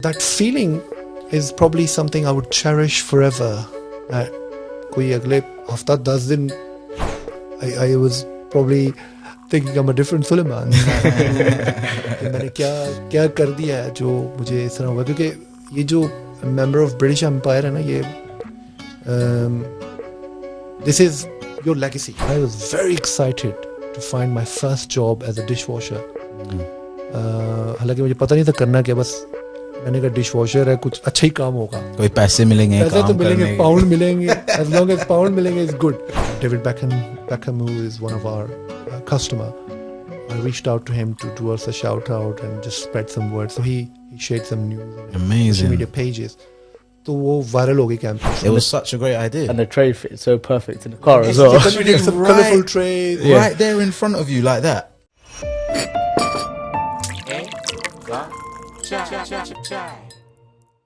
That feeling is probably something I would cherish forever. कोई अगले हफ्ता 10 दिन I was probably thinking I'm a different Suleman. मैंने क्या कर दिया है जो मुझे इस तरह हुआ, क्योंकि ये जो member of British Empire है ना, ये this is your legacy. I was very excited to find my first job as a dishwasher. हालांकि मुझे पता नहीं था करना क्या, बस मैंने कहा डिशवॉशर है, कुछ अच्छा ही काम होगा, कोई पैसे मिलेंगे, पैसे तो मिलेंगे, पाउंड मिलेंगे, as long as पाउंड मिलेंगे is good. David Beckham, who is one of our customer, I reached out to him to do us a shout out and just spread some word. So he shared some news on his social media pages. तो वो viral हो गई campaign. It was such a great idea. And the tray fits so perfect in the car as well. Some colourful trays. Yeah. Right there in front of you like that.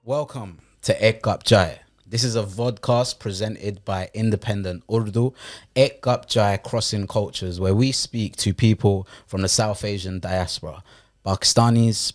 Welcome to Aik Cup Chai. This is a vodcast presented by Independent Urdu. Aik Cup Chai crossing cultures, where we speak to people from the South Asian diaspora. Pakistanis,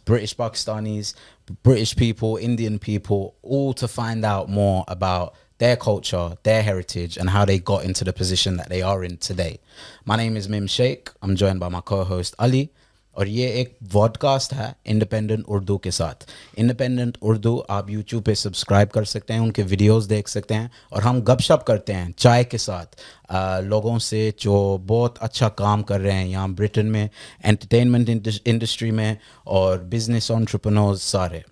British people, Indian people, all to find out more about their culture, their heritage, and how they got into the position that they are in today. My name is Shaikh. I'm joined by my co-host Ali. और ये एक vodcast है independent Urdu के साथ. Independent Urdu आप YouTube पे subscribe कर सकते हैं, उनके वीडियोस देख सकते हैं, और हम गपशप करते हैं चाय के साथ लोगों से जो बहुत अच्छा काम कर रहे हैं यहाँ ब्रिटेन में, एंटरटेनमेंट इंडस्ट्री में, और बिजनेस एंटरप्रेन्योर्स सारे.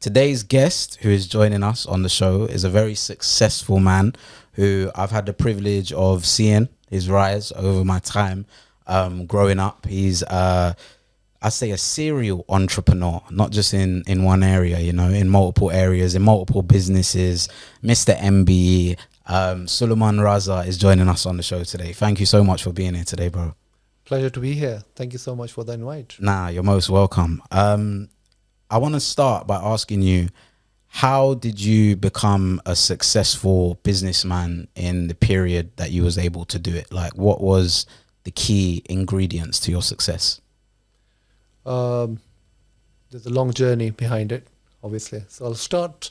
Today's guest who is joining us on the show is a very successful man who I've had the privilege of seeing his rise over my time growing up. He's I say a serial entrepreneur, not just in one area, you know, in multiple areas, in multiple businesses. Mr. MBE, Suleman Raza is joining us on the show today. Thank you so much for being here today, bro. Pleasure to be here. Thank you so much for the invite. Nah, you're most welcome. I want to start by asking you, how did you become a successful businessman in the period that you was able to do it? Like, what was the key ingredients to your success? There's a long journey behind it, obviously. So I'll start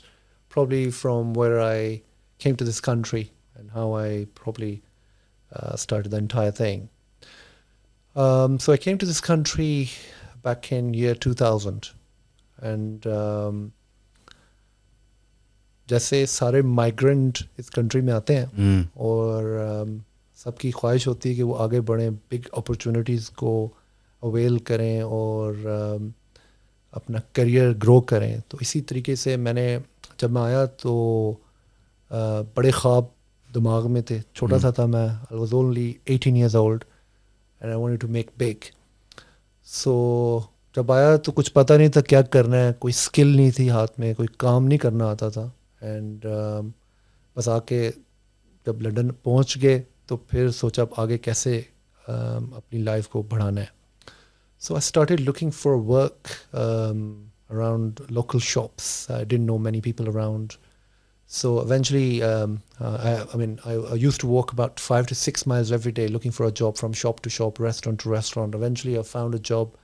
probably from where I came to this country and how I probably started the entire thing. So I came to this country back in year 2000. And जैसे सारे migrant इस country में आते हैं और सबकी ख्वाहिश होती है कि वो आगे बढ़ें, बिग अपॉर्चुनिटीज़ को अवेल करें और अपना करियर ग्रो करें. तो इसी तरीके से मैंने जब मैं आया तो बड़े ख्वाब दिमाग में थे. छोटा सा था मैं. I was only 18 years old and I wanted to make big. So जब आया तो कुछ पता नहीं था क्या करना है, कोई स्किल नहीं थी हाथ में, कोई काम नहीं करना आता था. एंड बस आके जब लंदन पहुंच गए तो फिर सोचा अब आगे कैसे अपनी लाइफ को बढ़ाना है. So I started looking for work around local shops. I didn't know many people around. So eventually, I used to walk about 5 to 6 miles every day looking for a job from shop to shop, restaurant to restaurant. Eventually, I found a job.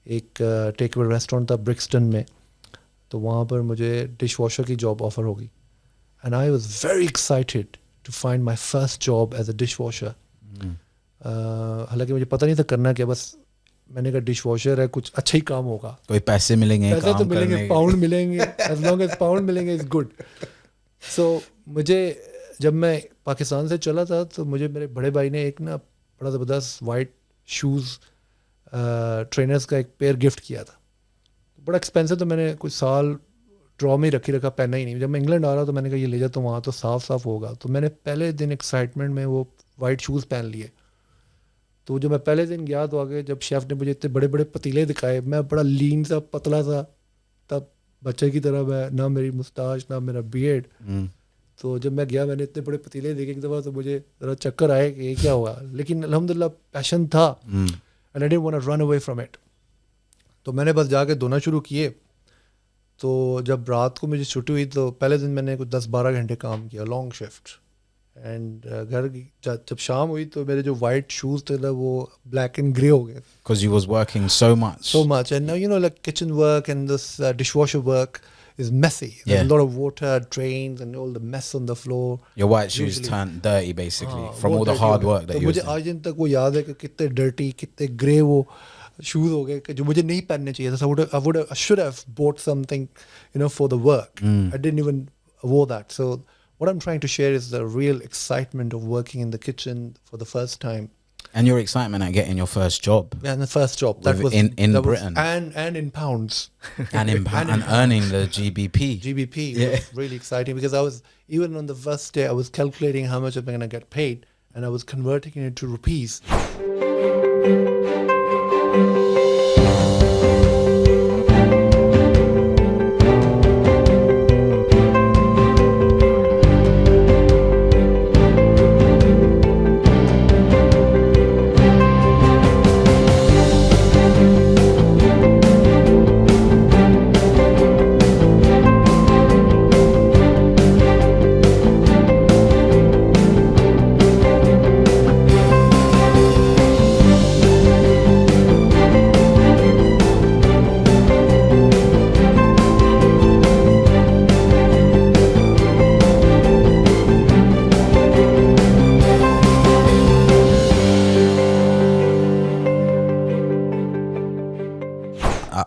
एक take away restaurant था Brixton में, तो वहाँ पर मुझे dishwasher की job offer हो गई. And I was very excited to find my first job as a dishwasher. हालांकि मुझे पता नहीं था करना क्या, बस मैंने कहा डिशवॉशर है, कुछ अच्छा ही काम होगा, कोई पैसे मिलेंगे, पैसे तो मिलेंगे, पाउंड मिलेंगे, एज लॉन्ग एज पाउंड मिलेंगे इज़ गुड. सो मुझे जब मैं पाकिस्तान से चला था तो मुझे मेरे बड़े भाई ने एक ना बड़ा ज़बरदस्त वाइट शूज़ ट्रेनर्स का एक पेयर गिफ्ट किया था. बड़ा एक्सपेंसिव, तो मैंने कुछ साल ड्रॉ में ही रखा, पहना ही नहीं. जब मैं इंग्लैंड आ रहा तो मैंने कहा ये ले जा, तो वहाँ तो साफ होगा. तो मैंने पहले दिन एक्साइटमेंट में वो वाइट शूज़ पहन लिए. तो जब मैं पहले दिन गया तो आगे जब शेफ़ ने मुझे इतने बड़े बड़े पतीले दिखाए, मैं बड़ा लीन सा पतला सा, तब बच्चे की तरह मैं, ना मेरी मुस्ताश ना मेरा बियर्ड. तो जब मैं गया मैंने इतने बड़े पतीले देखे एक दफ़ा, तो मुझे ज़रा चक्कर आए कि ये क्या हुआ. लेकिन अल्हम्दुलिल्लाह पैशन था. And I didn't want to run away from it. तो मैंने बस जाके धोना शुरू किए. तो जब रात को मुझे छुट्टी हुई तो पहले दिन मैंने कुछ 10-12 घंटे काम किया, लॉन्ग शिफ्ट. and घर जब शाम हुई तो मेरे जो white shoes थे ना वो black and grey हो गए. Because you was working so much. And now, you know, like kitchen work and this dishwasher work is messy. There's a lot of water, drains and all the mess on the floor. Your white shoes turned dirty basically from all the hard work that you was doing. मुझे आज दिन तक वो याद है कि कितने dirty, कितने grey वो shoes हो गए जो मुझे नहीं पहनने चाहिए था. I should have bought something, you know, for the work. I didn't even wore that. So what I'm trying to share is the real excitement of working in the kitchen for the first time. And your excitement at getting your first job. Yeah, and the first job. That was in Britain. And in pounds. and earning the GBP. Was really exciting because I was, even on the first day, I was calculating how much I'm going to get paid and I was converting it to rupees.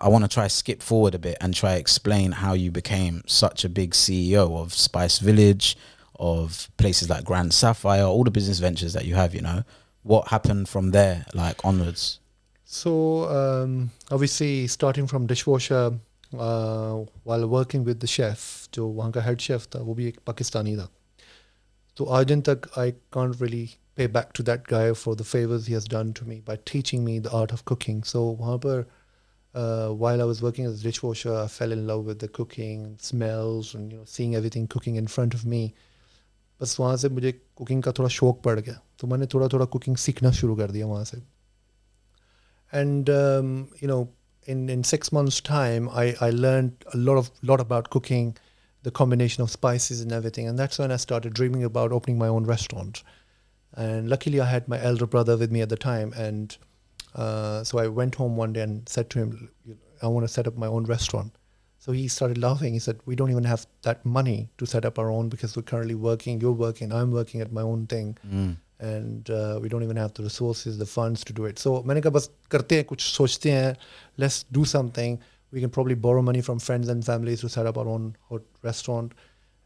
I want to try skip forward a bit and try explain how you became such a big CEO of Spice Village, of places like Grand Sapphire, all the business ventures that you have, you know. What happened from there, like, onwards? So, obviously, starting from Dishwasher, while working with the chef, जो वहाँ का head chef था, वो भी एक पाकिस्तानी था. तो आज दिन तक I can't really pay back to that guy for the favors he has done to me by teaching me the art of cooking. So, वहाँ पर while I was working as a dishwasher, I fell in love with the cooking, smells, and, you know, seeing everything cooking in front of me. बस वहाँ से मुझे cooking का थोड़ा शौक पड़ गया, तो मैंने थोड़ा cooking सीखना शुरू कर दिया वहाँ से. And you know, in 6 months' time, I learned a lot about cooking, the combination of spices and everything, and that's when I started dreaming about opening my own restaurant. And luckily, I had my elder brother with me at the time, and so I went home one day and said to him, I want to set up my own restaurant. So he started laughing. He said, we don't even have that money to set up our own because we're currently working, you're working, I'm working at my own thing. And we don't even have the resources, the funds to do it. So मैंने कहा बस करते हैं, कुछ सोचते हैं, let's do something. We can probably borrow money from friends and families to set up our own restaurant.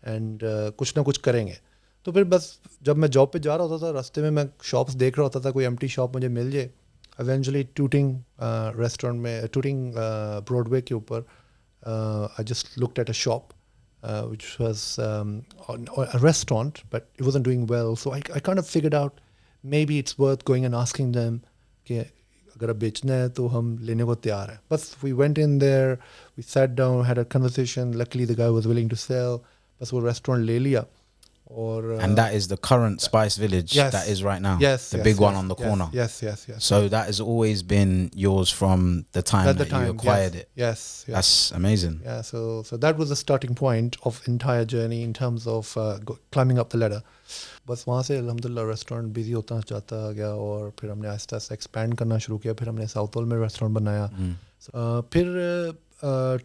And कुछ ना कुछ करेंगे. तो फिर बस जब मैं जॉब पे जा रहा होता था, रास्ते में मैं शॉप्स देख रहा होता था, कोई एम्प्टी शॉप मुझे मिल जाए. Eventually Tooting restaurant में Tooting Broadway के ऊपर I just looked at a shop which was a restaurant, but it wasn't doing well. So I kind of figured out maybe it's worth going and asking them कि अगर आप बेचना है तो हम लेने को तैयार हैं. बस we went in there, we sat down, had a conversation. Luckily the guy was willing to sell. बस वो restaurant ले लिया. And that is the current Spice Village that is right now. The big one on the corner. Yes. So that has always been yours from the time that you acquired it. Yes. That's amazing. Yeah, so that was the starting point of entire journey in terms of climbing up the ladder. बस वहाँ से अल्हम्दुलिल्लाह restaurant busy होता जाता गया और फिर हमने आहिस्ता आहिस्ता एक्सपैंड करना शुरू किया. फिर हमने साउथ हॉल में रेस्टोरेंट बनाया. फिर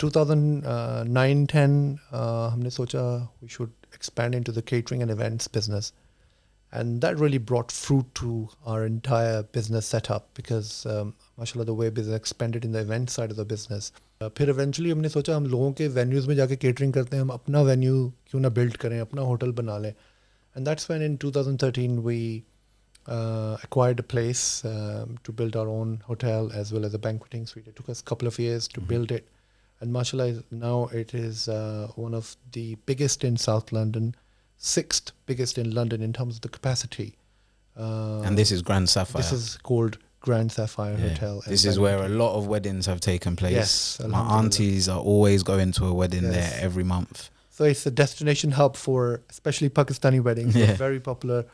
2009-10 हमने सोचा we should expand into the catering and events business, and that really brought fruit to our entire business setup because mashallah the way business expanded in the event side of the business. फिर eventually हमने सोचा हम लोगों के venues में जाके catering करते हैं, हम अपना venue क्यों ना build करें, अपना hotel बना लें. And that's when in 2013 we acquired a place to build our own hotel as well as a banqueting suite. It took us a couple of years to build it. And mashallah, now it is one of the biggest in South London, 6th biggest in London in terms of the capacity. And this is Grand Sapphire. This is called Grand Sapphire Hotel. This is where a lot of weddings have taken place. Yes. My aunties are always going to a wedding there every month. So it's a destination hub for especially Pakistani weddings. Very popular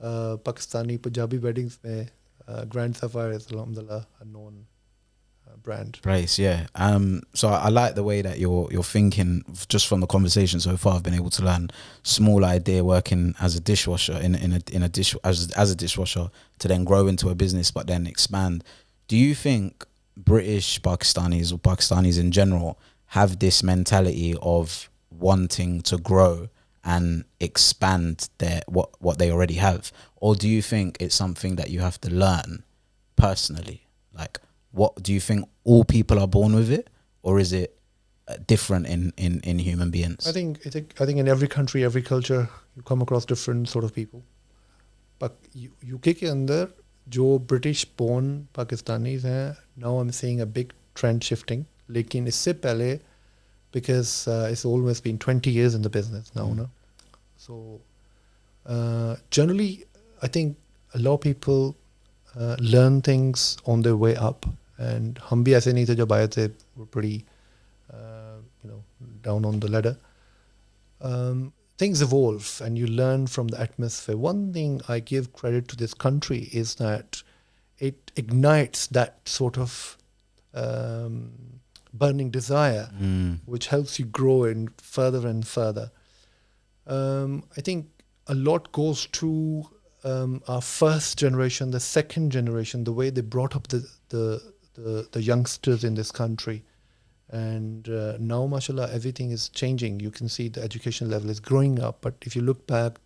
Pakistani, Punjabi weddings. Grand Sapphire is alhamdulillah a known brand. Place, yeah. So I like the way that you're thinking. Just from the conversation so far, I've been able to learn small idea working as a dishwasher in a dish as a dishwasher to then grow into a business, but then expand. Do you think British Pakistanis or Pakistanis in general have this mentality of wanting to grow and expand their what they already have, or do you think it's something that you have to learn personally? Like, what do you think? All people are born with it, or is it different in human beings? I think in every country, every culture, you come across different sort of people. But UK के अंदर जो British born Pakistanis हैं, now I'm seeing a big trend shifting. लेकिन इससे पहले, because it's almost been 20 years in the business now, no? So generally, I think a lot of people learn things on their way up, and हम भी ऐसे नहीं थे जब आए थे, we're pretty down on the ladder. Things evolve and you learn from the atmosphere. One thing I give credit to this country is that it ignites that sort of burning desire, which helps you grow in further and further. I think a lot goes to our first generation, the second generation, the way they brought up the youngsters in this country. And now, mashallah, everything is changing. You can see the education level is growing up. But if you look back,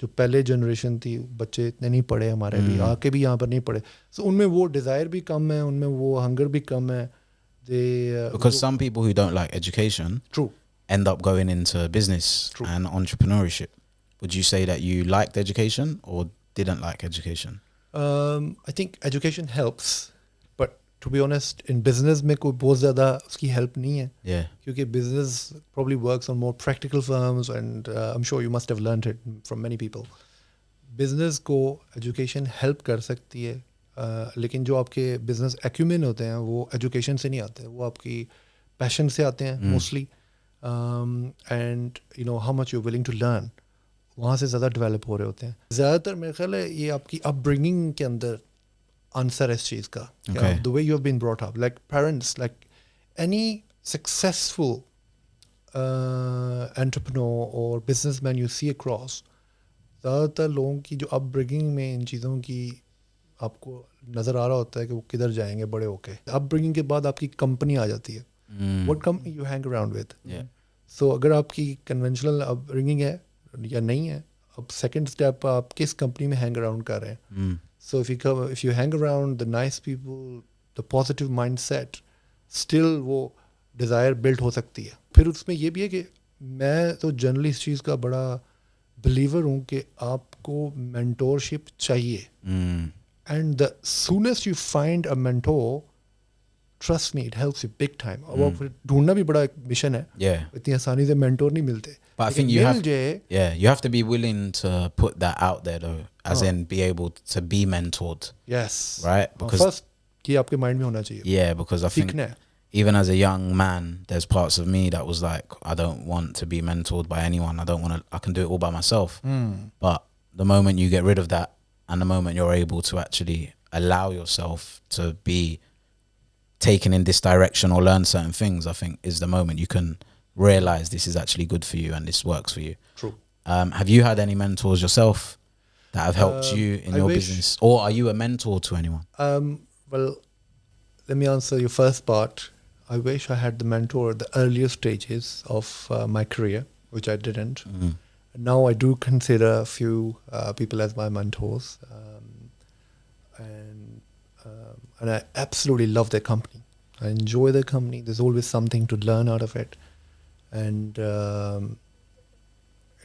जो पहले generation थी, बच्चे इतने नहीं पढ़े हमारे भी, आके भी यहाँ पर नहीं पढ़े. So उनमें वो desire भी कम है, उनमें वो hunger भी कम है. Because some people who don't like education end up going into business and entrepreneurship. Would you say that you liked education or didn't like education? I think education helps, but to be honest, in business में कोई बहुत ज़्यादा उसकी help नहीं है. Yeah. क्योंकि business probably works on more practical firms, and I'm sure you must have learned it from many people. Business को education help कर सकती है, लेकिन जो आपके business acumen होते हैं वो education से नहीं आते, वो आपकी passion से आते हैं mostly, and how much you're willing to learn. वहाँ से ज़्यादा डेवलप हो रहे होते हैं. ज़्यादातर मेरे ख्याल है ये आपकी अपब्रिंगिंग के अंदर आंसर है इस चीज़ का. The way you have been brought up, like parents, like any successful entrepreneur और बिजनेसमैन यू सी अक्रॉस, ज़्यादातर लोगों की जो अपब्रिंगिंग में इन चीज़ों की आपको नज़र आ रहा होता है कि वो किधर जाएंगे बड़े होके. अपब्रिंगिंग के बाद आपकी कंपनी आ जाती है. What company you hang around with. So अगर आपकी कन्वेंशनल अपब्रिंगिंग है या नहीं है, अब सेकंड स्टेप आप किस कंपनी में हैंग अराउंड कर रहे हैं. So if you hang around the nice people, the positive mindset, still वो डिज़ायर बिल्ड हो सकती है. फिर उसमें ये भी है कि मैं तो जनरली इस चीज़ का बड़ा बिलीवर हूँ कि आपको मेंटोरशिप चाहिए, and the soonest you find a mentor, trust me, it helps you big time. अब ढूंढना भी बड़ा एक मिशन है. इतनी आसानी से मेंटोर नहीं मिलते. But I think you have to be willing to put that out there though, as in be able to be mentored. Yes. Right? Because first कि आपके माइंड में होना चाहिए. Yeah, because I think even as a young man, there's parts of me that was like, I don't want to be mentored by anyone. I can do it all by myself. But the moment you get rid of that, and the moment you're able to actually allow yourself to be taken in this direction or learn certain things, I think is the moment you can realize this is actually good for you and this works for you. True. Have you had any mentors yourself that have helped you in your business, or are you a mentor to anyone? Well, let me answer your first part. I wish I had the mentor at the earlier stages of my career, which I didn't. Now I do consider a few people as my mentors, and I absolutely love their company. I enjoy their company. There's always something to learn out of it. And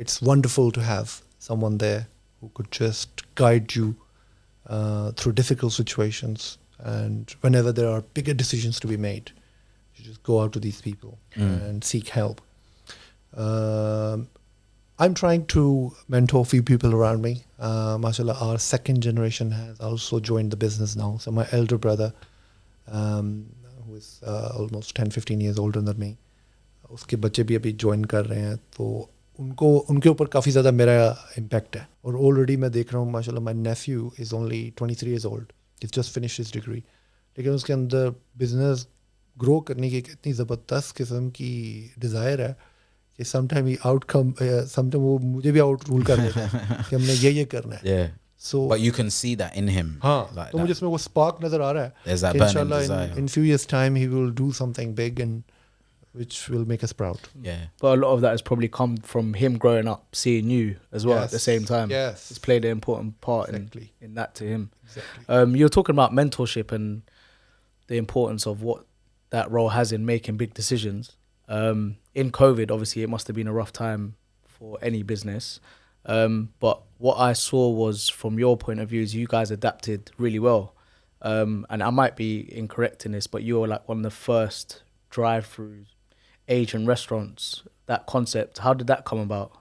it's wonderful to have someone there who could just guide you through difficult situations. And whenever there are bigger decisions to be made, you just go out to these people and seek help. I'm trying to mentor a few people around me. MashaAllah, our second generation has also joined the business now. So my elder brother, who is almost 10-15 years older than me, उसके बच्चे भी अभी join कर रहे हैं. तो उनके ऊपर काफ़ी ज़्यादा मेरा impact है. और already मैं देख रहा हूँ, MashaAllah, my nephew is only 23 years old. He's just finished his degree. लेकिन उसके अंदर बिजनेस ग्रो करने की एक इतनी ज़बरदस्त किस्म की डिज़ायर है कि समटाइम ही आउटकम समटाइम वो मुझे भी आउट रूल कर देता है कि हमने ये करना है. So, but you can see that in him. हाँ, like तो मुझे इसमें वो स्पार्क नज़र आ रहा है. There's that burning desire. In few years time he will do something big and which will make us proud. Yeah. But a lot of that has probably come from him growing up, seeing you as well at the same time. Yes. It's played an important part exactly. in that to him. Exactly. You're talking about mentorship and the importance of what that role has in making big decisions. In COVID, obviously, it must have been a rough time for any business. But what I saw was, from your point of view, is you guys adapted really well. And I might be incorrect in this, but you were like one of the first drive-through Asian restaurants. That concept, how did that come about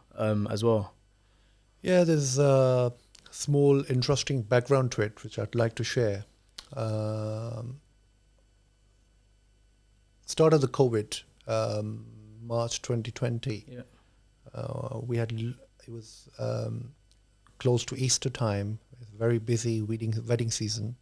as well? Yeah, there's a small interesting background to it, which I'd like to share. Start of the COVID, March 2020. Yeah. We had, it was close to Easter time, very busy wedding season.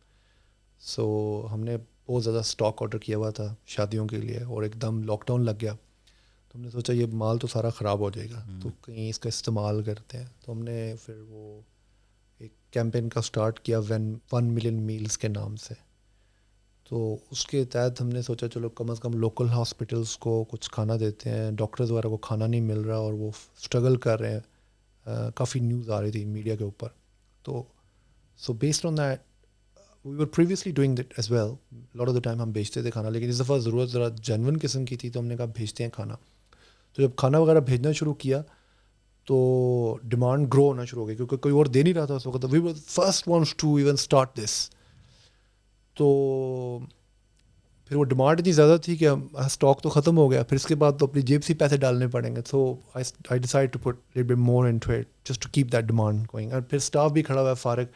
So हमने बहुत ज़्यादा stock order किया हुआ था शादियों के लिए और एकदम लॉकडाउन लग गया. तो हमने सोचा ये माल तो सारा ख़राब हो जाएगा, तो कहीं इसका इस्तेमाल करते हैं. तो हमने फिर वो एक कैंपेन का स्टार्ट किया 1 मिलियन मील्स के नाम से. तो उसके तहत हमने सोचा चलो कम से कम लोकल हॉस्पिटल्स को कुछ खाना देते हैं. डॉक्टर्स वगैरह को खाना नहीं मिल रहा और वो स्ट्रगल कर रहे हैं. काफ़ी न्यूज़ आ रही थी मीडिया के ऊपर. तो so based on that we were previously doing that as well. Lot of the time हम भेजते थे खाना, लेकिन इस दफ़ा ज़रूरत ज़रा जेन्युइन किस्म की थी, तो हमने कहा भेजते हैं खाना. तो जब खाना वगैरह भेजना शुरू किया तो डिमांड ग्रो होना शुरू हो गई, क्योंकि कोई और दे नहीं रहा था उस वक्त. We were first ones to even start this. तो फिर वो डिमांड इतनी ज़्यादा थी कि स्टॉक तो ख़त्म हो गया. फिर इसके बाद तो अपनी जेब से पैसे डालने पड़ेंगे. So I decide to put little bit more into it just to keep that demand going. और फिर स्टाफ भी खड़ा हुआ है फारग.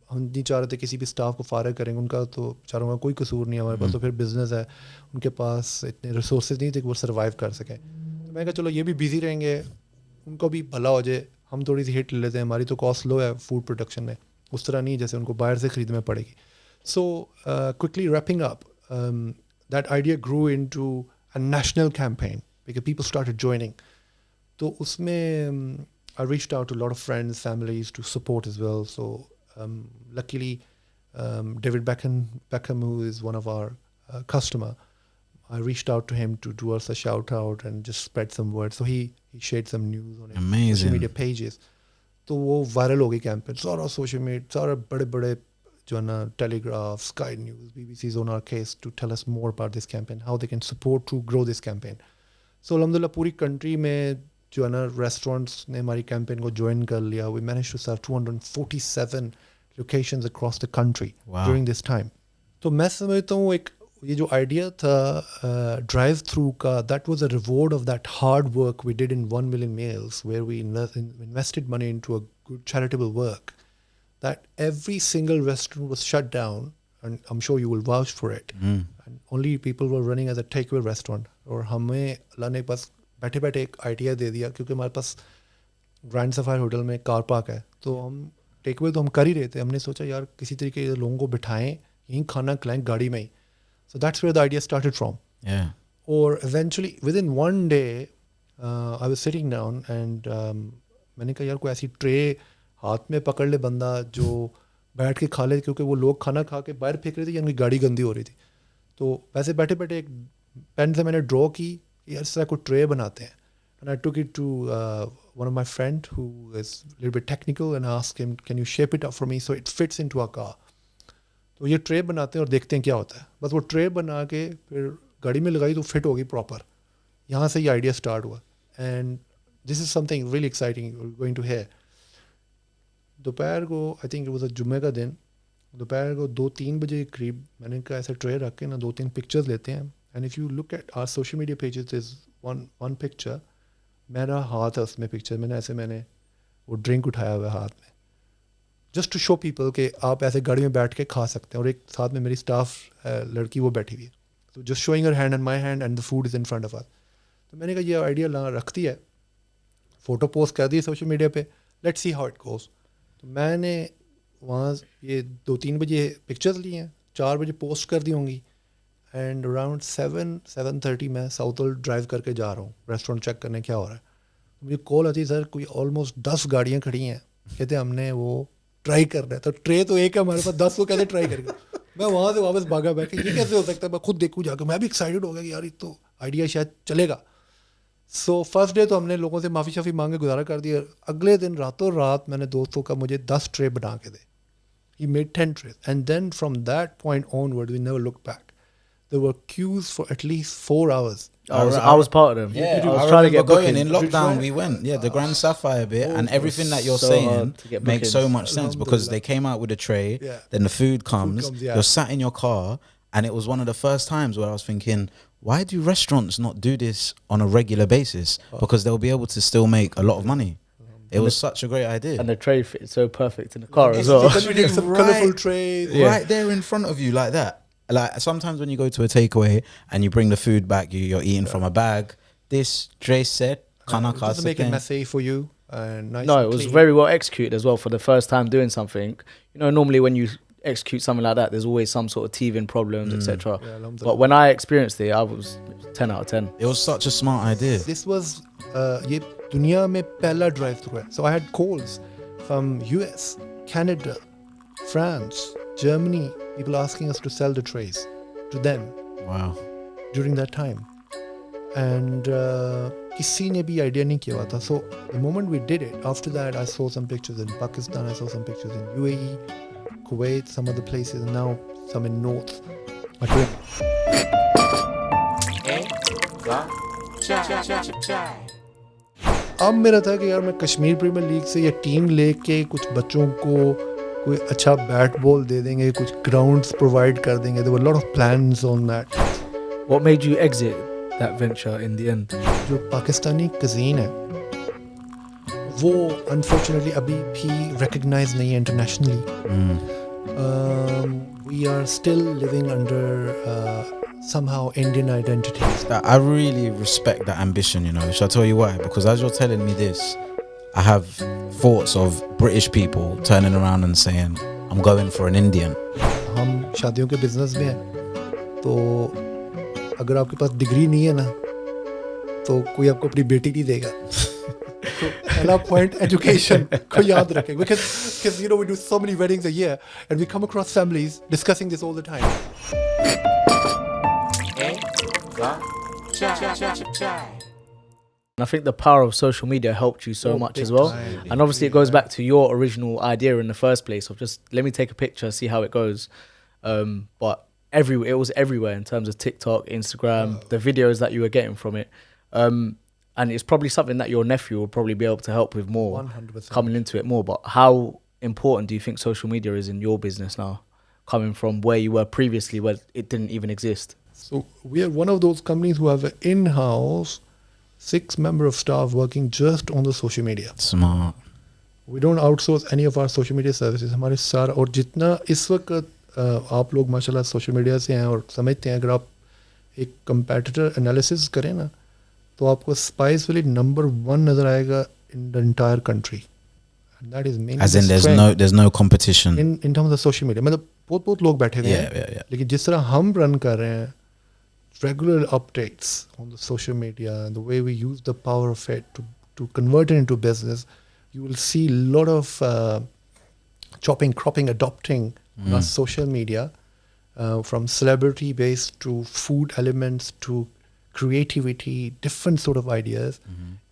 हम नहीं चाह रहे थे किसी भी स्टाफ को फारग करेंगे, उनका तो बेचारों का कोई कसूर नहीं है. हमारे पास तो फिर बिजनेस है, उनके पास इतने रिसोर्सेज नहीं थे कि वो सर्वाइव कर सकें. तो मैंने कहा चलो ये भी बिजी रहेंगे, उनको भी भला हो जाए, हम थोड़ी सी हिट ले लेते हैं. हमारी तो कॉस्ट लो है फूड प्रोडक्शन में, उस तरह नहीं जैसे उनको बाहर से ख़रीदना पड़ेगी. So quickly wrapping up, that idea grew into a national campaign because people started joining. So usme I reached out to a lot of friends, families to support as well. So luckily David Beckham, who is one of our customer, I reached out to him to do us a shout out and just spread some word. So he shared some news on his social media pages. तो वो viral हो गई campaign. सारा social media, सारा बड़े बड़े जो है ना, telegraph, sky news, BBC is on our case to tell us more about this campaign, how they can support to grow this campaign. So alhamdulillah पूरी कंट्री में जो है ना रेस्टोरेंट्स ने हमारी कैंपेन को ज्वाइन कर लिया. We managed to serve 247 locations across the country during this time. तो मैं समझता हूँ एक ये जो आइडिया था ड्राइव थ्रू का, that was a reward of that hard work we did in 1 million meals, where we invested money into a good charitable work, that every single restaurant was shut down, and I'm sure you will vouch for it. And only people were running as a takeaway restaurant. और हमें अल्लाह ने बस बैठे बैठे एक idea दे दिया, क्योंकि हमारे पास ग्रैंड सफायर होटल में कार पार्क है, तो हम टेकअवे तो हम कर ही रहे थे. हमने सोचा यार किसी तरीके से लोगों को बिठाएं, यहीं खाना खिलाएं गाड़ी में ही. So that's where the idea started from. Yeah. Or eventually within one day I was sitting down and मैंने कहा यार कोई ऐसी ट्रे हाथ में पकड़ ले बंदा जो बैठ के खा ले, क्योंकि वो लोग खाना खा के बाहर फेंक रहे थे या उनकी गाड़ी गंदी हो रही थी. तो वैसे बैठे बैठे एक पेन से मैंने ड्रॉ की यार इस तरह कोई ट्रे बनाते हैं. And I took it to one of my friend who is a little bit technical and asked him, can you shape it up for me so it fits into our car. तो ये tray बनाते हैं और देखते हैं क्या होता है. बस वो ट्रे बना के फिर गाड़ी में लगाई तो फिट होगी प्रॉपर. यहाँ से ये आइडिया स्टार्ट हुआ. And this is something really exciting going to here. दोपहर को I think it was a जुम्मे का दिन, दोपहर को 2-3 बजे के करीब मैंने कहा ऐसे ट्रे रख के ना 2-3 पिक्चर्स लेते हैं. And if you look at our social media pages is one picture, मेरा हाथ है उसमें पिक्चर, मैंने वो ड्रिंक उठाया हुआ है हाथ में, जस्ट टू शो पीपल कि आप ऐसे गाड़ी में बैठ के खा सकते हैं. और एक साथ में मेरी स्टाफ लड़की वो बैठी हुई है, तो just showing her hand and my hand and the food is in front of us. तो मैंने कहा ये आइडिया रखती है, फ़ोटो पोस्ट कर दी सोशल मीडिया पे, let's see how it goes. तो मैंने वहाँ ये 2-3 बजे पिक्चर्स ली हैं, 4 बजे पोस्ट कर दी होंगी एंड अराउंड 7:30 मैं साउथ हॉल ड्राइव करके जा रहा हूँ रेस्टोरेंट चेक करने क्या हो रहा है. मुझे कॉल आती है सर कोई ऑलमोस्ट 10 गाड़ियाँ खड़ी हैं कहते हमने वो ट्राई करना है. तो ट्रे तो एक है हमारे पास 10 को कैसे ट्राई करेंगे. मैं वहाँ से वापस भागा बैठ के ये कैसे हो सकता है. मैं खुद देखूँ जाकर मैं भी एक्साइटेड हो गया कि यार ये तो आइडिया शायद चलेगा. सो फर्स्ट डे तो हमने लोगों से माफ़ी शाफ़ी मांगे गुजारा कर दिया. अगले दिन रातों रात मैंने दोस्तों का मुझे 10 ट्रे बना के दे. He made 10 trays. And then from that point onward, we never looked back. There were queues for at least 4 hours. I was part of them. Yeah, I was trying to get going booking. in lockdown. We went, the Grand Sapphire bit, and everything that you're saying makes so much sense because they came out with a tray, then the food comes, you're sat in your car, and it was one of the first times where I was thinking, why do restaurants not do this on a regular basis? Because they'll be able to still make a lot of money. It was such a great idea. And the tray fits so perfect in the car as well. Some colourful trays. Right there in front of you like that. Like sometimes when you go to a takeaway and you bring the food back, you're eating from a bag. This tray set, just make it messy for you. Nice. No, it was very well executed as well for the first time doing something. You know, normally when you execute something like that, there's always some sort of teething problems, etc. But when I experienced it, I was 10 out of 10. It was such a smart idea. This was ये दुनिया में पहला drive through है. So I had calls from US, Canada, France, Germany, people asking us to sell the trays to them. Wow. During that time. And किसी ने भी idea नहीं किया हुआ था. So the moment we did it, after that I saw some pictures in Pakistan, I saw some pictures in UAE, Kuwait, some other places, and now some in North. अब मेरा था कि यार मैं कश्मीर प्रीमियर लीग से ये team लेके कुछ बच्चों को कोई अच्छा बैट बॉल दे देंगे, कुछ ग्राउंड्स प्रोवाइड कर देंगे. There were a lot of plans on that. What made you exit that venture in the end? जो पाकिस्तानी cuisine है वो unfortunately अभी भी recognized नहीं है internationally. We are still living under somehow Indian identities. I really respect that ambition, you know. Shall I tell you why? Because as you're telling me this, I have thoughts of British people turning around and saying, I'm going for an Indian. हम शादियों के business में हैं, तो अगर आपके पास degree नहीं है ना तो कोई आपको अपनी बेटी नहीं देगा. तो पहला पॉइंट एजुकेशन को याद रखें, because you know we do so many weddings a year and we come across families discussing this all the time. And I think the power of social media helped you so much as well. And obviously it goes back to your original idea in the first place of just let me take a picture, see how it goes. But it was everywhere in terms of TikTok, Instagram, the videos that you were getting from it. And it's probably something that your nephew will probably be able to help with more, 100%. Coming into it more. But how important do you think social media is in your business now, coming from where you were previously where it didn't even exist? So we are one of those companies who have an in-house 6 member of staff working just on the social media. Smart. We don't outsource any of our social media services. हमारे सारा और जितना इस वक्त आप लोग माशाल्लाह social media से हैं और समझते हैं, अगर आप एक कंपेटिटर एनालिसिस करें ना तो आपको स्पाइस वाली नंबर 1 नजर आएगा in the entire country. And that is mainly as in there's no competition in terms of social media. मतलब बहुत लोग बैठे हुए हैं, लेकिन जिस तरह हम रन कर रहे हैं, regular updates on the social media and the way we use the power of it to convert it into business, you will see a lot of chopping, cropping, adopting on our social media, from celebrity based to food elements to creativity, different sort of ideas.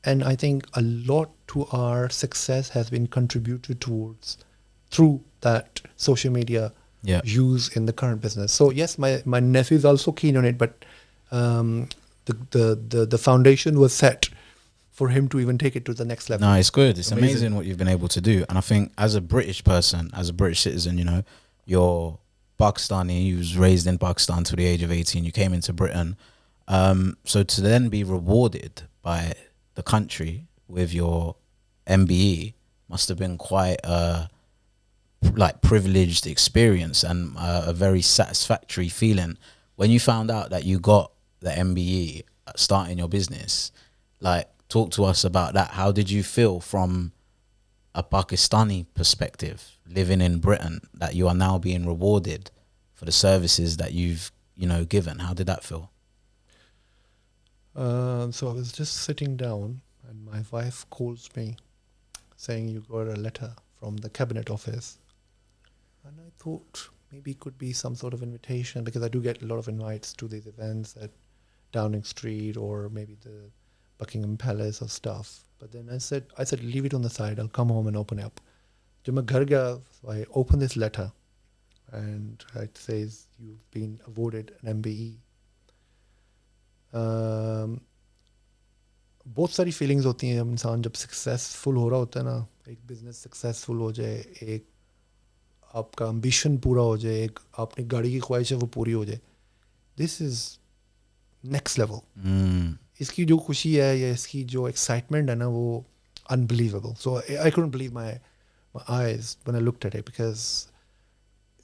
And I think a lot to our success has been contributed towards through that social media use in the current business. So yes, my nephew is also keen on it, but the foundation was set for him to even take it to the next level. No, it's good. It's amazing what you've been able to do. And I think as a British person, as a British citizen, you know, you're Pakistani, you was raised in Pakistan to the age of 18, you came into Britain. So to then be rewarded by the country with your MBE must have been quite a privileged experience and a very satisfactory feeling. When you found out that you got the MBE starting your business, talk to us about that. How did you feel from a Pakistani perspective, living in Britain, that you are now being rewarded for the services that you've, given. How did that feel? So I was just sitting down and my wife calls me saying you got a letter from the cabinet office. And I thought maybe it could be some sort of invitation, because I do get a lot of invites to these events at Downing Street or maybe the Buckingham Palace or stuff. But then I said, leave it on the side. I'll come home and open it up. Jab main ghar gaya, so I opened this letter and it says you've been awarded an MBE. बहुत सारी feelings होती हैं जब इंसान जब successful हो रहा होता है ना, एक बिजनेस सक्सेसफुल हो जाए, एक आपका एम्बिशन पूरा हो जाए, एक आपने गाड़ी की ख्वाहिश है वो पूरी हो जाए, दिस इज़ नेक्स्ट लेवल. इसकी जो खुशी है या इसकी जो एक्साइटमेंट है ना, वो unbelievable. So I couldn't believe my eyes when I looked at it, because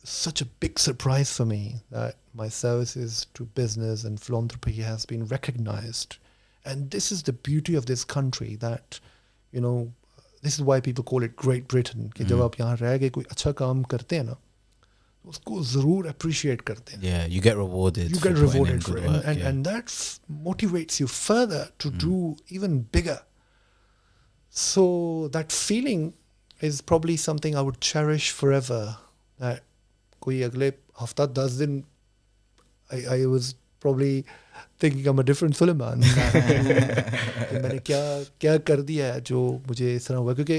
such a big surprise for me that my services to business and philanthropy has been recognized. And this is the beauty of this country, that this is why people call it Great Britain, कि जब आप यहाँ रह के कोई अच्छा काम करते हैं ना, उसको ज़रूर appreciate करते हैं. Yeah, you get rewarded. You get rewarded for it, and that motivates you further to do even bigger. So that feeling is probably something I would cherish forever. That कोई अगले हफ्ता 10 दिन I was probably thinking I'm a different Suleman. मैंने क्या कर दिया है जो मुझे इस तरह हुआ, क्योंकि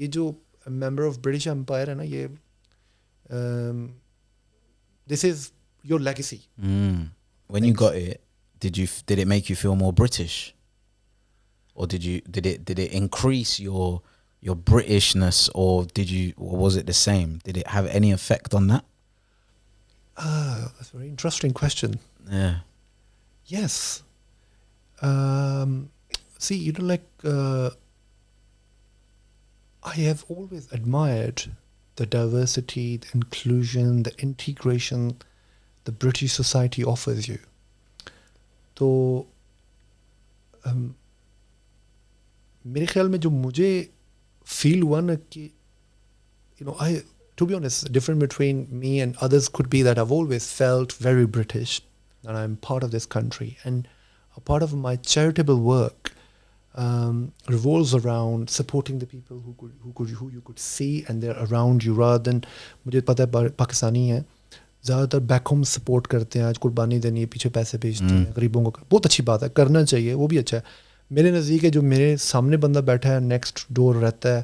ये जो member of British Empire है ना, ये this is your legacy. When you got it, did it make you feel more British, or did it increase your Britishness, or was it the same? Did it have any effect on that? That's a very interesting question. Yeah. Yes. See, I have always admired the diversity, the inclusion, the integration the British society offers you. तो मेरे ख्याल में जो मुझे feel हुआ ना कि to be honest, the difference between me and others could be that I've always felt very British, that I'm part of this country, and a part of my charitable work revolves around supporting the people who you could see and they're around you, rather than मुझे पता है पाकिस्तानी है, ज़्यादातर back home support करते हैं, आज कुर्बानी देनी है, पीछे पैसे भेजते हैं गरीबों को. बहुत अच्छी बात है, करना चाहिए, वो भी अच्छा है. मेरे नज़दीक है जो मेरे सामने बंदा बैठा है, नेक्स्ट डोर रहता है,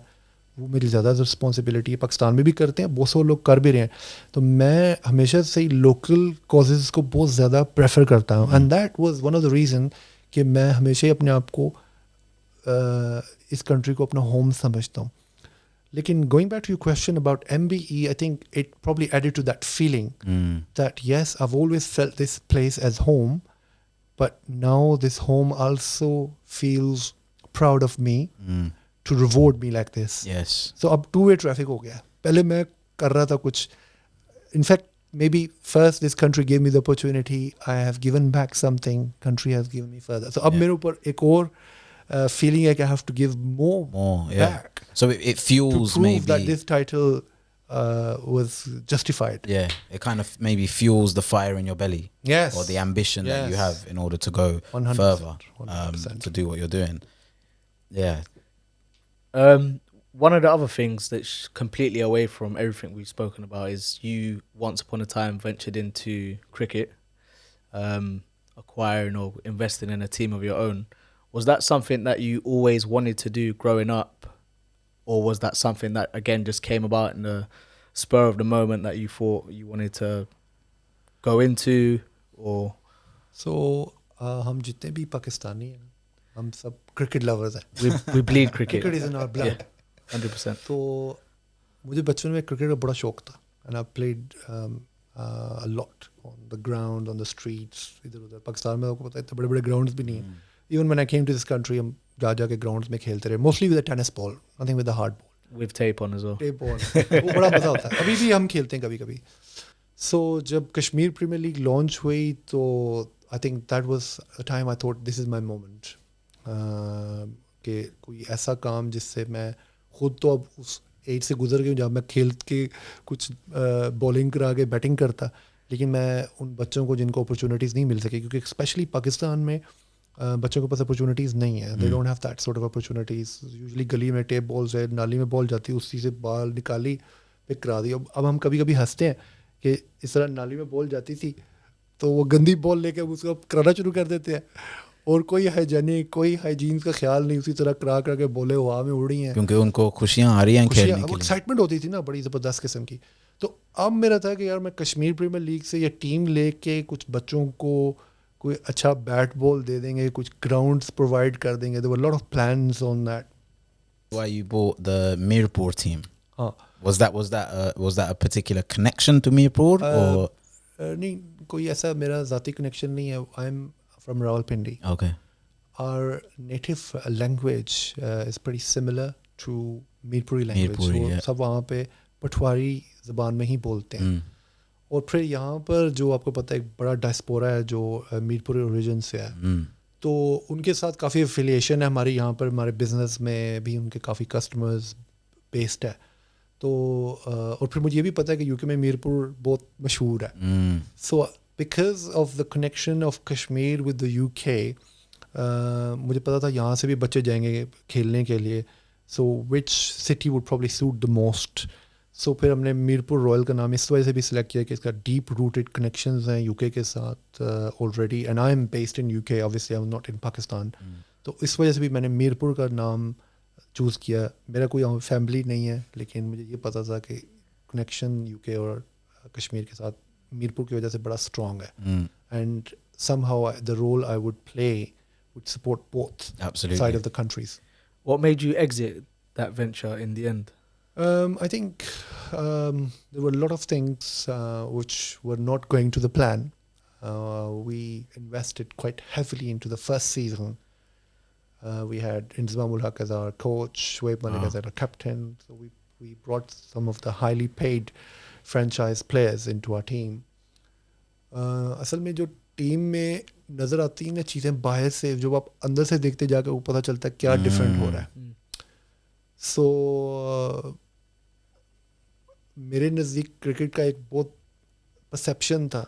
वो मेरी ज़्यादा रिस्पॉन्सिबिलिटी है. पाकिस्तान में भी करते हैं, बहुत सारे लोग कर भी रहे हैं. तो मैं हमेशा से ही लोकल कॉजेज़ को बहुत ज़्यादा प्रेफर करता हूँ. And that was one of the reason कि मैं हमेशा ही अपने आप को इस कंट्री को अपना होम समझता हूँ. लेकिन going back to your question about MBE, I think it probably added to that feeling that yes, I've always felt this place as home, but now this home also feels proud of me to reward me like this. Yes. So अब two-way traffic हो गया. पहले मैं कर रहा था कुछ. In fact, maybe first this country gave me the opportunity. I have given back something. Country has given me further. So अब मेरे ऊपर एक और feeling like I have to give more back. So it fuels to prove maybe that this title was justified. Yeah, it kind of maybe fuels the fire in your belly. Yes. Or the ambition that you have in order to go 100%, further 100%. to do what you're doing. Yeah. One of the other things that's completely away from everything we've spoken about is you once upon a time ventured into cricket, acquiring or investing in a team of your own. Was that something that you always wanted to do growing up, or was that something that again just came about in the spur of the moment that you thought you wanted to go into? Or so हम जितने भी पाकिस्तानी हैं, हम सब cricket lovers हैं. we bleed cricket. Cricket is in our blood. Yeah, 100%. तो मुझे बचपन में क्रिकेट का बड़ा शौक था, and I played a lot on the ground, on the streets, इधर उधर. पाकिस्तान में आपको पता है इतने बड़े बड़े ग्राउंड्स भी नहीं हैं. Even when I came to this country, हम जा के ग्राउंड्स में खेलते रहे, mostly with a tennis ball, nothing with a hard ball. With tape on as well. Tape on. वो बड़ा मज़ा होता है. अभी भी हम खेलते हैं कभी-कभी. So जब कश्मीर प्रीमियर लीग लॉन्च हुई, तो I think that was a time I thought this is my moment. कि कोई ऐसा काम जिससे मैं खुद तो अब उस एज से गुजर गई हूँ जब मैं खेल के कुछ बॉलिंग करा के बैटिंग करता, लेकिन मैं उन बच्चों को जिनको अपॉर्चुनिटीज़ नहीं मिल सके, क्योंकि स्पेशली पाकिस्तान में बच्चों के पास अपॉर्चुनिटीज़ नहीं है, they don't have that sort of opportunities. Usually गली में टेप बॉल्स है, नाली में बॉल जाती है, उसी से बाल निकाली पिक करा दी. अब हम कभी कभी हंसते हैं कि इस तरह नाली में बॉल जाती थी तो वो गंदी बॉल लेके उसको कराना शुरू कर देते हैं, और कोई हाइजेनिक कोई हाइजीन का ख्याल नहीं, उसी तरह करा के बोले हवा में उड़ रही हैं, क्योंकि उनको खुशियाँ आ रही हैं खेलने के लिए. एक्साइटमेंट होती थी ना बड़ी ज़बरदस्त किस्म की. तो अब मेरा था कि यार मैं कश्मीर प्रीमियर लीग से या टीम लेके कुछ बच्चों को कोई अच्छा बैट बॉल दे देंगे, कुछ ग्राउंड्स प्रोवाइड कर देंगे. There were lot of plans on that. Why you bought the Mirpur team? हाँ. Was that a particular connection to Mirpur or? नहीं, कोई ऐसा मेरा ज़ाती कनेक्शन नहीं है. I am from Rawalpindi. Okay. Our native language is pretty similar to Mirpuri language. Mirpuri, yeah. सब वहाँ पे पठवारी ज़बान में ही बोलते हैं. और फिर यहाँ पर जो आपको पता है एक बड़ा डायस्पोरा है जो मीरपुरी ओरिजिन से है, तो उनके साथ काफ़ी एफिलिएशन है हमारी. यहाँ पर हमारे बिजनेस में भी उनके काफ़ी कस्टमर्स बेस्ड है. तो और फिर मुझे ये भी पता है कि यूके में मीरपुर बहुत मशहूर है. So because of the connection of Kashmir with the UK, मुझे पता था यहाँ से भी बच्चे जाएंगे खेलने के लिए. So which city would probably suit the most. So फिर हमने मीरपुर रॉयल का नाम इस वजह से भी सिलेक्ट किया कि इसका डीप रूटेड कनेक्शंस हैं यूके के साथ already. And I am based in UK, obviously I am not in Pakistan. तो इस वजह से भी मैंने मीरपुर का नाम चूज़ किया. मेरा कोई फैमिली नहीं है, लेकिन मुझे ये पता था कि कनेक्शन यूके और कश्मीर के साथ मीरपुर की वजह से बड़ा स्ट्रॉन्ग है. And somehow the role I would play would support both side of the countries. What made you exit that venture in the end? I think there were a lot of things which were not going to the plan. We invested quite heavily into the first season. We had Inzamam ul Haq as our coach, Shoaib Malik as our captain. So we brought some of the highly paid franchise players into our team. असल में जो team में नज़र आती हैं ना चीज़ें बाहर से, जो आप अंदर से देखते जाकर वो पता चलता है क्या डिफरेंट हो रहा है. सो मेरे नज़दीक क्रिकेट का एक बहुत परसेप्शन था.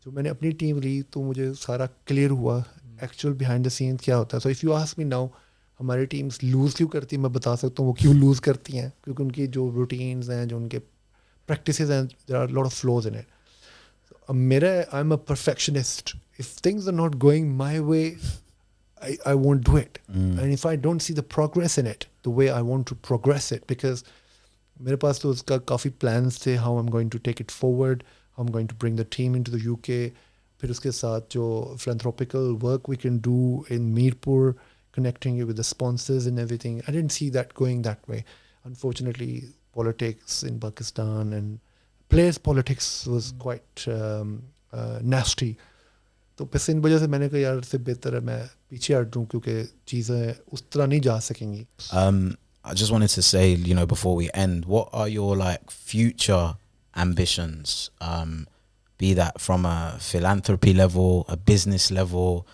जो मैंने अपनी टीम ली तो मुझे सारा क्लियर हुआ एक्चुअल बिहाइंड द सीन्स क्या होता है. So if you ask me now, हमारी टीम्स लूज़ क्यों करती हैं, मैं बता सकता हूँ वो क्यों लूज़ करती हैं. क्योंकि उनकी जो रूटीन्स हैं, जो उनके प्रैक्टिसेस हैं, there are lot of flaws in it. I am a perfectionist. If things are not going my way, I won't do it. And if I don't see the progress in it the way I want to progress it, because मेरे पास तो उसका काफ़ी plans थे, how I'm going to take it forward, how I'm going to bring the team into the UK. फिर उसके साथ जो philanthropical work we can do in Mirpur, connecting it with the sponsors and everything. I didn't see that going that way. Unfortunately, politics in Pakistan and players' politics was quite nasty. तो बस इन वजह से मैंने कहा यार इससे बेहतर है मैं पीछे हट दूँ, क्योंकि चीज़ें उस तरह नहीं जा सकेंगी. I just wanted to say, you know, before we end, what are your like future ambitions? Be that from a philanthropy level, a business level,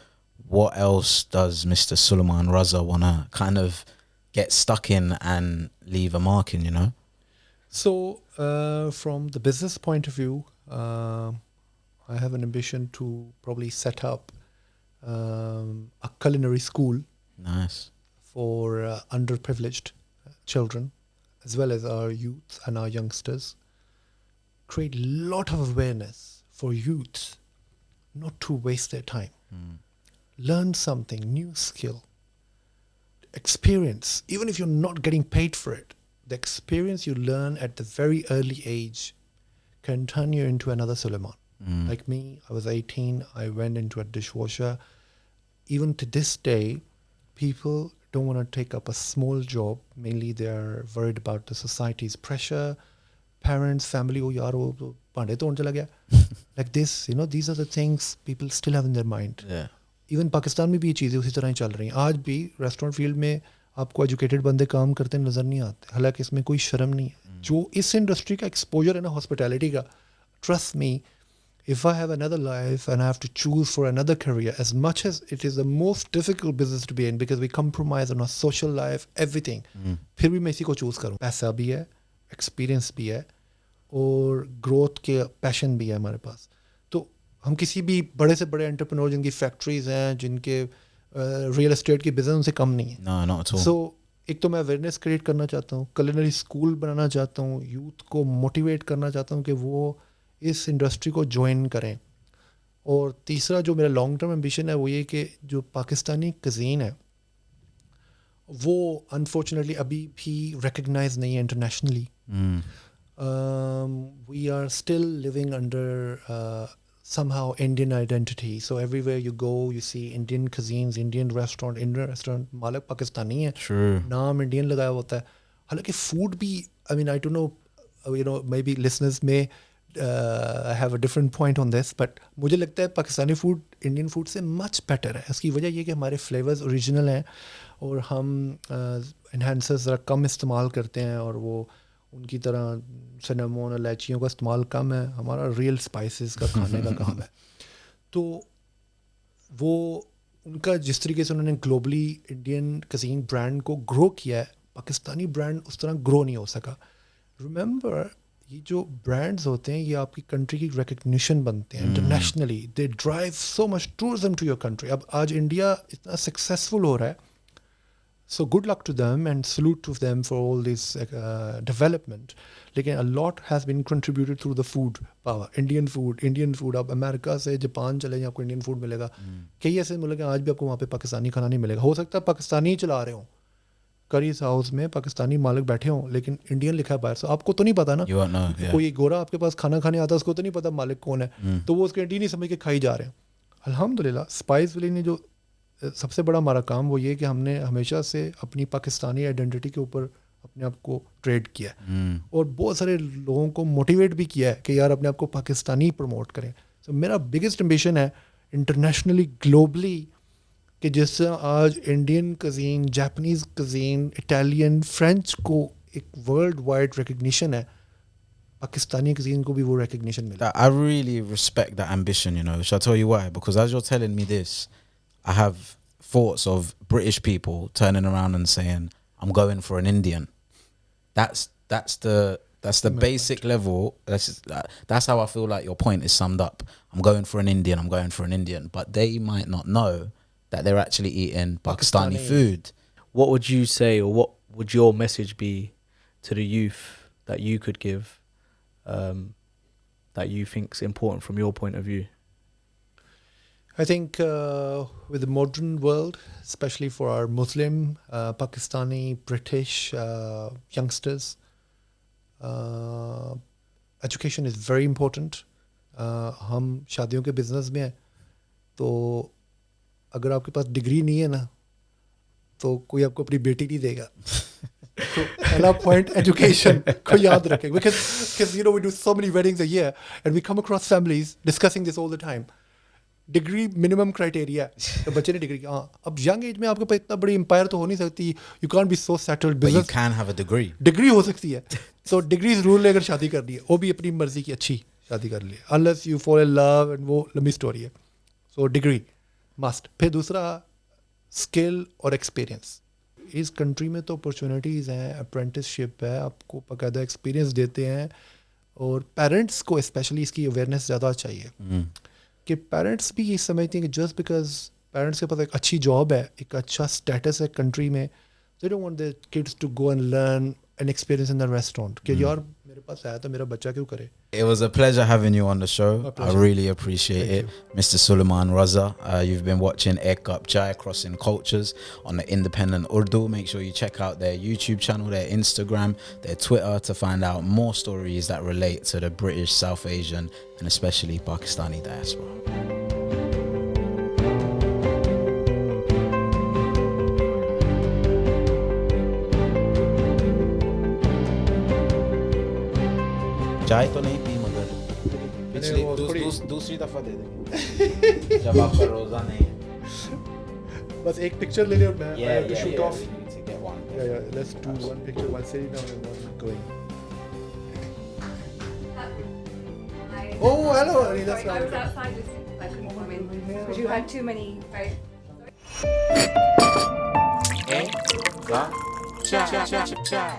what else does Mr. Suleman Raza want to kind of get stuck in and leave a mark in, you know? So from the business point of view, I have an ambition to probably set up a culinary school. Nice. For underprivileged children, as well as our youth and our youngsters. Create a lot of awareness for youth not to waste their time. Learn something, new skill. Experience, even if you're not getting paid for it, the experience you learn at the very early age can turn you into another Suleman. Like me, I was 18, I went into a dishwasher. Even to this day, people don't want to take up a small job. Mainly they're worried about the society's pressure. Parents, family, oh yaar, wo paande to chala gaya. Like this, you know, these are the things people still have in their mind. Yeah. Even Pakistan में भी ये चीज़ें उसी तरह ही चल रही हैं. आज भी रेस्टोरेंट फील्ड में आपको एजुकेटेड बंदे काम करते नज़र नहीं आते. हालांकि इसमें कोई शर्म नहीं है. जो इस इंडस्ट्री का एक्सपोजर है ना हॉस्पिटैलिटी का, trust me, if I have another life and I have to choose for another career, as much as it is the most difficult business to be in because we compromise on our social life, everything, फिर भी मैं इसी को choose करूँ. पैसा भी है, experience भी है, और ग्रोथ के पैशन भी है हमारे पास. तो हम किसी भी बड़े से बड़े एंटरप्रेन्योर जिनकी फैक्ट्रीज हैं, जिनके रियल एस्टेट की बिजनेस उनसे कम नहीं है. No, not at all. सो एक तो मैं अवेयरनेस क्रिएट करना चाहता हूँ, culinary स्कूल बनाना चाहता हूँ, यूथ को मोटिवेट करना चाहता हूँ कि वो इस इंडस्ट्री को ज्वाइन करें. और तीसरा जो मेरा लॉन्ग टर्म एम्बिशन है वो ये कि जो पाकिस्तानी कज़ीन है वो अनफॉर्चुनेटली अभी भी रिकग्नाइज नहीं है internationally. We are still living under somehow Indian identity. So everywhere you go, you see Indian cuisines, Indian restaurant, मालिक पाकिस्तानी है. True. नाम इंडियन लगाया होता है. हालांकि फूड भी, I mean, I don't know, you know, maybe listeners may have a different point on this, but मुझे लगता है पाकिस्तानी फूड इंडियन फूड से मच बेटर है. इसकी वजह ये कि हमारे फ्लेवर्स ओरिजिनल हैं और हम एनहांसर्स ज़रा कम इस्तेमाल करते हैं और वो उनकी तरह सिनेमन इलायचियों का इस्तेमाल कम है. हमारा रियल स्पाइसेस का खाने का काम है. तो वो उनका जिस तरीके से उन्होंने ग्लोबली इंडियन कज़ीन ब्रांड को ग्रो किया है, पाकिस्तानी ब्रांड उस तरह ग्रो नहीं हो सका. रिमेंबर, ये जो ब्रांड्स होते हैं ये आपकी कंट्री की रिकग्निशन बनते हैं internationally. They drive so much tourism to your country. अब आज इंडिया इतना सक्सेसफुल हो रहा है, so good luck to them and salute to them for all this development. लेकिन a lot has been contributed through the food power. Indian food. आप America से Japan चले जाएं आपको इंडियन फूड मिलेगा. कई ऐसे मुल्क हैं आज भी आपको वहाँ पे पाकिस्तानी खाना नहीं मिलेगा. हो सकता है पाकिस्तानी ही चला रहे हों, करीज हाउस में पाकिस्तानी मालिक बैठे हों, लेकिन इंडियन लिखा है बाहर. सो आपको तो नहीं पता ना. कोई गोरा आपके पास खाना खाने आता है, उसको तो नहीं पता मालिक कौन है. तो वो उसके इंडियन ही समझ के खाई जा रहे हैं. अल्हम्दुलिल्लाह स्पाइस वैली ने जो सबसे बड़ा हमारा काम वो ये कि हमने हमेशा से अपनी पाकिस्तानी आइडेंटिटी के ऊपर अपने आप को ट्रेड किया है और बहुत सारे लोगों को मोटिवेट भी किया है कि यार अपने आप को पाकिस्तानी प्रमोट करें. सो मेरा बिगेस्ट एम्बिशन है इंटरनेशनली ग्लोबली कि जिससे आज Indian cousin, Japanese cousin, Italian, French को एक वर्ल्ड वाइड रिकग्निशन है, पाकिस्तानी कज़ीन को भी वो रिकग्निशन मिला. I really respect that ambition, you know. Shall I tell you why? Because as you're telling me this, I have thoughts of British people turning around and saying, "I'm going for an Indian." That's the basic level. That's how I feel like your point is summed up. I'm going for an Indian. I'm going for an Indian. But they might not know that they're actually eating Pakistani food. What would you say, or what would your message be to the youth that you could give, that you think is important from your point of view? I think with the modern world, especially for our Muslim, Pakistani, British youngsters, education is very important. हम शादियों के business में हैं, तो अगर आपके पास degree नहीं है ना तो कोई आपको अपनी बेटी नहीं देगा. तो पहला पॉइंट एजुकेशन को याद रखें, because you know we do so many weddings a year and we come across families discussing this all the time. Degree minimum criteria है. तो बच्चे ने डिग्री की, हाँ अब यंग एज में आपके पास इतना बड़ी एम्पायर तो हो नहीं सकती. You can't be so settled business. But you can have a degree. Degree हो सकती है. तो डिग्रीज रूल लेकर शादी कर दी है, वो भी अपनी मर्जी की अच्छी शादी कर ली, unless you fall in love, and वो लंबी स्टोरी है. So degree must. फिर दूसरा स्किल और एक्सपीरियंस. इस कंट्री में तो अपॉर्चुनिटीज़ हैं, अप्रेंटिसशिप है, आपको बाकायदा एक्सपीरियंस देते हैं. और पेरेंट्स को स्पेशली इसकी अवेयरनेस ज़्यादा चाहिए कि पेरेंट्स भी ये समझते हैं कि जस्ट बिकॉज पेरेंट्स के पास एक अच्छी जॉब है, एक अच्छा स्टेटस है कंट्री में, they don't want their kids to go and learn an experience in the restaurant कि यार मेरे पास आया तो मेरा बच्चा क्यों करे. It was a pleasure having you on the show. I really appreciate it. Mr. Suleman Raza, you've been watching Aik Cup Chai Crossing Cultures on the Independent Urdu. Make sure you check out their YouTube channel, their Instagram, their Twitter to find out more stories that relate to the British, South Asian and especially Pakistani diaspora. चाय तो नहीं P मगर पिछली दूसरी दफा दे देंगे जब आपका रोजा नहीं है. बस एक पिक्चर ले ले और मैं to shoot off. We need to get one. Yeah, let's do one picture while sitting down and one going. Oh, hello. That's I was outside listening because I couldn't come in because you had too many. Aik Cup Chai.